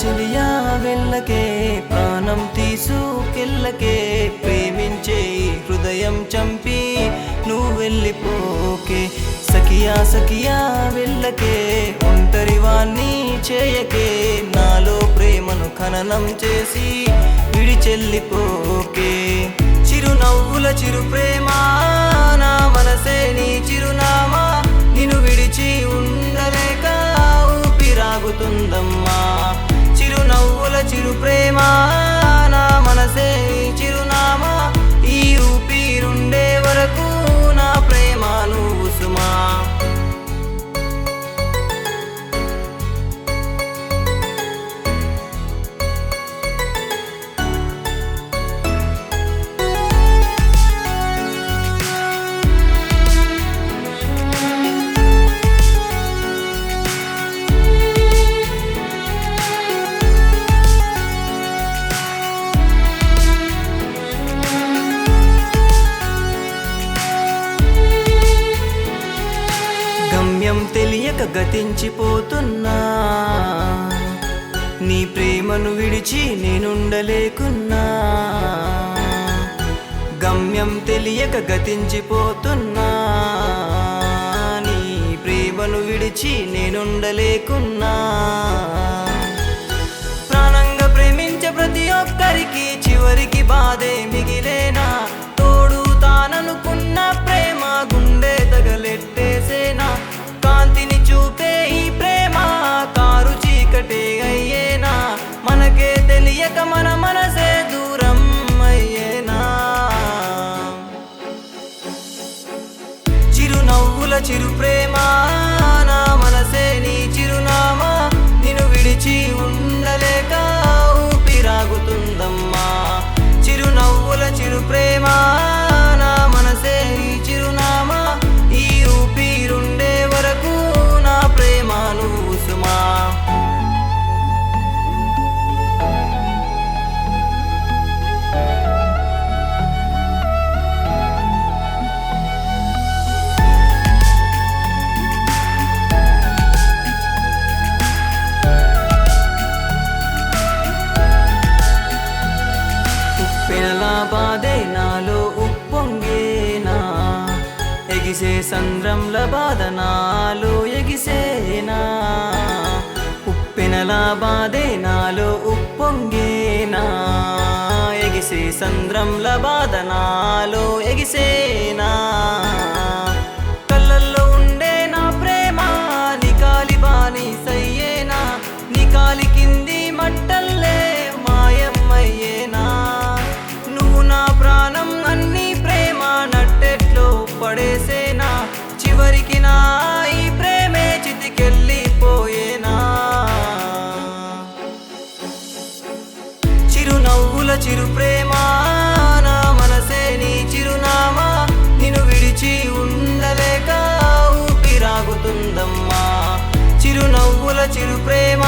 చెలియా వెళ్ళకే, ప్రాణం తీసుకెళ్ళకే, ప్రేమించే హృదయం చంపి నువ్వు వెళ్ళిపోకే. సఖియా సఖియా వెళ్ళకే, ఒంటరి వాణ్ణి చేయకే, నాలో ప్రేమను ఖననం చేసి విడిచెల్లిపోకే. చిరునవ్వుల చిరు ప్రేమ నా మనసే నీ చిరునామా, నిన్ను విడిచి ఉండలేక ఊపిరాగుతుందమ్మా. చిరునవ్వుల చిరు ప్రేమ నా మనసే నీ చిరునామా, ఈ ఊపిరుండే వరకు నా ప్రేమ నువ్వు సుమా. గమ్యం తెలియక గతించిపోతున్నా, నీ ప్రేమను విడిచి నేనుండలేకున్నా. గమ్యం తెలియక గతించిపోతున్నా, నీ ప్రేమను విడిచి నేనుండలేకున్నా. ప్రాణంగా ప్రేమించే ప్రతి ఒక్కరికి చివరికి బాధే మిగిలేనా, తోడు తాననుకున్న ప్రేమ గుండె తగలెట్టేసేనా. కాంతిని చూపే ఈ ప్రేమ కారు చీకటే అయ్యేనా, మనకే తెలియక మన మనసే దూరం అయ్యేనా. చిరునవ్వుల చిరు ప్రేమ నా మనసే నీ చిరునామా, నిన్ను విడిచి ఉండలేక ఊపిరాగుతుందమ్మా. చిరునవ్వుల చిరు ప్రేమ నా మనసే నీ చిరునామా, ఈ ఊపిరుండే వరకు నా ప్రేమ నువ్వు సుమా. ఉప్పెనలా బాధే నాలో ఉప్పొంగేనా, ఎగిసే సంద్రంల బాధ నాలో ఎగిసేనా. ఉప్పెనలా బాధే నాలో ఉప్పొంగేనా, ఎగిసే సంద్రంల బాధ నాలో ఎగిసేనా. కళ్ళల్లో ఉండే నా ప్రేమ నీ కాలి బాని సయ్యేనా, నీ కాలి కింది మట్టల్లే మాయమ్మయ్యేనా. నువ్వు నా ప్రాణం అన్ని ప్రేమ నట్టెట్లో పడేసేనా, చివరికి నా ఈ ప్రేమే చితికెళ్ళిపోయేనా. చిరునవ్వుల చిరు ప్రేమ నా మనసే నీ చిరునామా, నిన్ను విడిచి ఉండలేక ఊపిరాగుతుందమ్మా. చిరునవ్వుల చిరు ప్రేమ